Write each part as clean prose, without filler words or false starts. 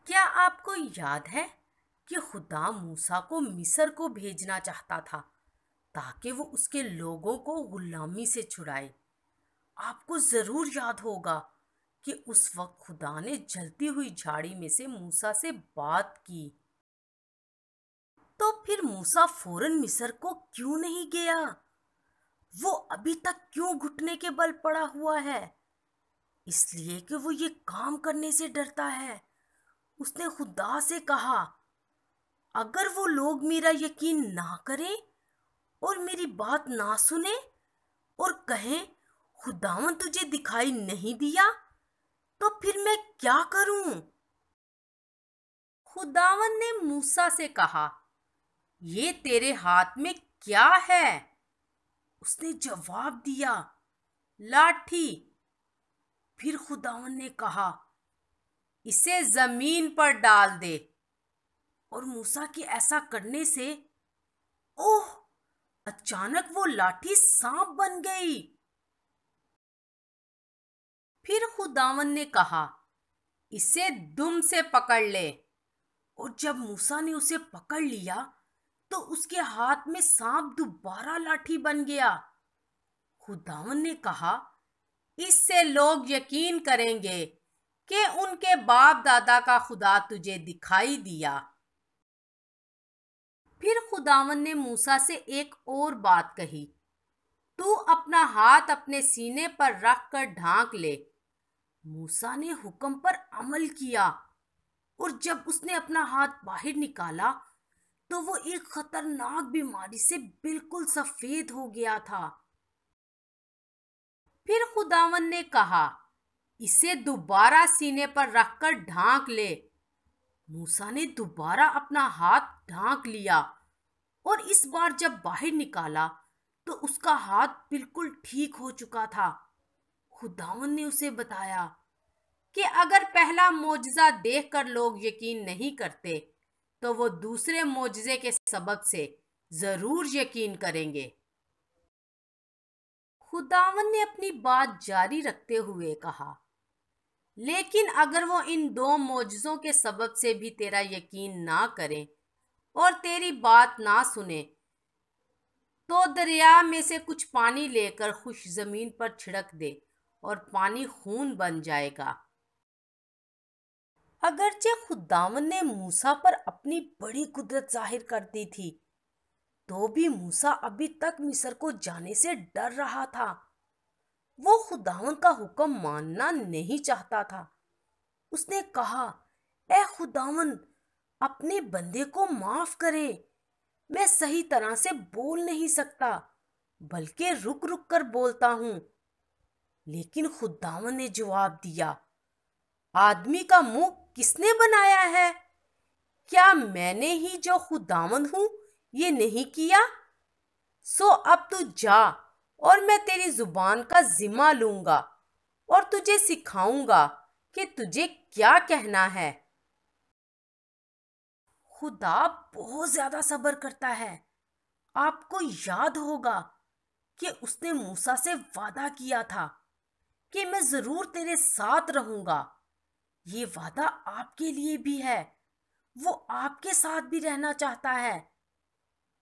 کیا آپ کو یاد ہے کہ خدا موسیٰ کو مصر کو بھیجنا چاہتا تھا تاکہ وہ اس کے لوگوں کو غلامی سے چھڑائے؟ آپ کو ضرور یاد ہوگا کہ اس وقت خدا نے جلتی ہوئی جھاڑی میں سے موسیٰ سے بات کی۔ تو پھر موسیٰ فوراً مصر کو کیوں نہیں گیا؟ وہ ابھی تک کیوں گھٹنے کے بل پڑا ہوا ہے؟ اس لیے کہ وہ یہ کام کرنے سے ڈرتا ہے۔ اس نے خدا سے کہا، اگر وہ لوگ میرا یقین نہ کریں اور میری بات نہ سنیں اور کہیں خداوند تجھے دکھائی نہیں دیا، تو پھر میں کیا کروں؟ خداوند نے موسیٰ سے کہا، یہ تیرے ہاتھ میں کیا ہے؟ اس نے جواب دیا، لاٹھی۔ پھر خداوند نے کہا، اسے زمین پر ڈال دے۔ اور موسیٰ کے ایسا کرنے سے اوہ، اچانک وہ لاٹھی سانپ بن گئی۔ پھر خداوند نے کہا، اسے دم سے پکڑ لے۔ اور جب موسیٰ نے اسے پکڑ لیا تو اس کے ہاتھ میں سانپ دوبارہ لاٹھی بن گیا۔ خداوند نے کہا، اس سے لوگ یقین کریں گے کہ ان کے باپ دادا کا خدا تجھے دکھائی دیا۔ پھر خداوند نے موسیٰ سے ایک اور بات کہی، تو اپنا ہاتھ اپنے سینے پر رکھ کر ڈھانک لے۔ موسیٰ نے حکم پر عمل کیا اور جب اس نے اپنا ہاتھ باہر نکالا تو وہ ایک خطرناک بیماری سے بالکل سفید ہو گیا تھا۔ پھر خداوند نے کہا، اسے دوبارہ سینے پر رکھ کر ڈھانک لے۔ موسیٰ نے دوبارہ اپنا ہاتھ ڈھانک لیا اور اس بار جب باہر نکالا تو اس کا ہاتھ بالکل ٹھیک ہو چکا تھا۔ خداوند نے اسے بتایا کہ اگر پہلا معجزہ دیکھ کر لوگ یقین نہیں کرتے تو وہ دوسرے معجزے کے سبب سے ضرور یقین کریں گے۔ خداوند نے اپنی بات جاری رکھتے ہوئے کہا، لیکن اگر وہ ان دو معجزوں کے سبب سے بھی تیرا یقین نہ کریں اور تیری بات نہ سنیں تو دریا میں سے کچھ پانی لے کر خشک زمین پر چھڑک دے اور پانی خون بن جائے گا۔ اگرچہ خداوند نے موسیٰ پر اپنی بڑی قدرت ظاہر کر دی تھی تو بھی موسیٰ ابھی تک مصر کو جانے سے ڈر رہا تھا۔ وہ خداوند کا حکم ماننا نہیں چاہتا تھا۔ اس نے کہا، اے خداوند، اپنے بندے کو معاف کرے۔ میں صحیح طرح سے بول نہیں سکتا بلکہ رک رک کر بولتا ہوں۔ لیکن خداوند نے جواب دیا، آدمی کا منہ کس نے بنایا ہے؟ کیا میں نے ہی جو خداوند ہوں یہ نہیں کیا؟ سو اب تو جا اور میں تیری زبان کا ذمہ لوں گا اور تجھے سکھاؤں گا کہ تجھے کیا کہنا ہے۔ خدا بہت زیادہ صبر کرتا ہے۔ آپ کو یاد ہوگا کہ اس نے موسیٰ سے وعدہ کیا تھا کہ میں ضرور تیرے ساتھ رہوں گا۔ یہ وعدہ آپ کے لیے بھی ہے۔ وہ آپ کے ساتھ بھی رہنا چاہتا ہے۔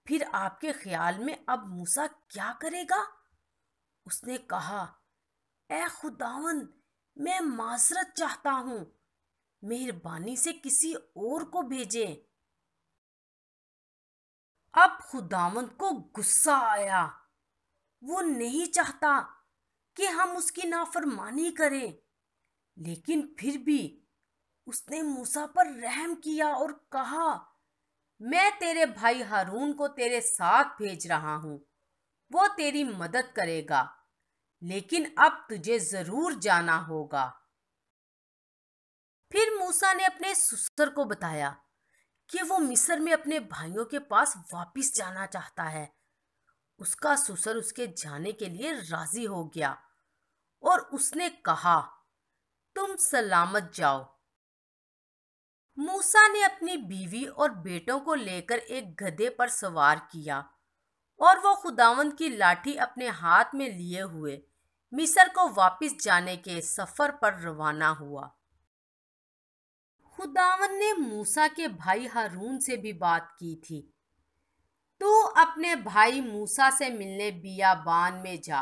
پھر آپ کے خیال میں اب موسیٰ کیا کرے گا؟ اس نے کہا، اے خداوند، میں معذرت چاہتا ہوں، مہربانی سے کسی اور کو بھیجیں۔ اب خداوند کو غصہ آیا۔ وہ نہیں چاہتا کہ ہم اس کی نافرمانی کریں، لیکن پھر بھی اس نے موسیٰ پر رحم کیا اور کہا، میں تیرے بھائی ہارون کو تیرے ساتھ بھیج رہا ہوں، وہ تیری مدد کرے گا، لیکن اب تجھے ضرور جانا ہوگا۔ پھر موسیٰ نے اپنے سسر کو بتایا کہ وہ مصر میں اپنے بھائیوں کے پاس واپس جانا چاہتا ہے۔ اس کا سسر اس کے جانے کے لیے راضی ہو گیا اور اس نے کہا، تم سلامت جاؤ۔ موسیٰ نے اپنی بیوی اور بیٹوں کو لے کر ایک گدھے پر سوار کیا اور وہ خداوند کی لاٹھی اپنے ہاتھ میں لیے ہوئے مصر کو واپس جانے کے سفر پر روانہ ہوا۔ خداوند نے موسیٰ کے بھائی ہارون سے بھی بات کی تھی، تو اپنے بھائی موسیٰ سے ملنے بیابان میں جا۔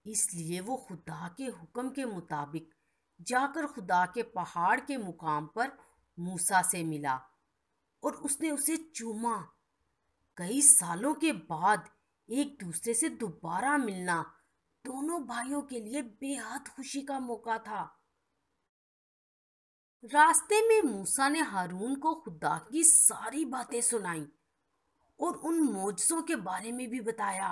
اس لیے وہ خدا کے حکم کے مطابق جا کر خدا کے پہاڑ کے مقام پر موسیٰ سے ملا اور اس نے اسے چوما۔ کئی سالوں کے بعد ایک دوسرے سے دوبارہ ملنا دونوں بھائیوں کے لیے بے حد خوشی کا موقع تھا۔ راستے میں موسیٰ نے ہارون کو خدا کی ساری باتیں سنائیں اور ان معجزوں کے بارے میں بھی بتایا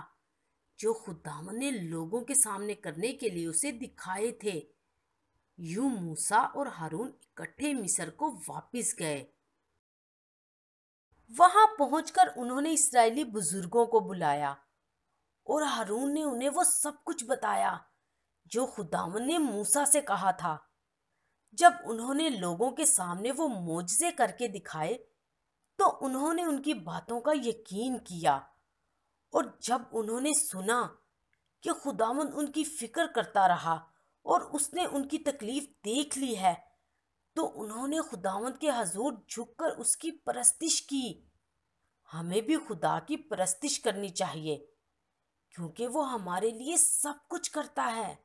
جو خداوند نے لوگوں کے سامنے کرنے کے لیے اسے دکھائے تھے۔ یوں موسیٰ اور ہارون اکٹھے مصر کو واپس گئے۔ وہاں پہنچ کر انہوں نے اسرائیلی بزرگوں کو بلایا اور ہارون نے انہیں وہ سب کچھ بتایا جو خداوند نے موسیٰ سے کہا تھا۔ جب انہوں نے لوگوں کے سامنے وہ معجزے کر کے دکھائے تو انہوں نے ان کی باتوں کا یقین کیا، اور جب انہوں نے سنا کہ خداوند ان کی فکر کرتا رہا اور اس نے ان کی تکلیف دیکھ لی ہے، تو انہوں نے خداوند کے حضور جھک کر اس کی پرستش کی۔ ہمیں بھی خدا کی پرستش کرنی چاہیے کیونکہ وہ ہمارے لیے سب کچھ کرتا ہے۔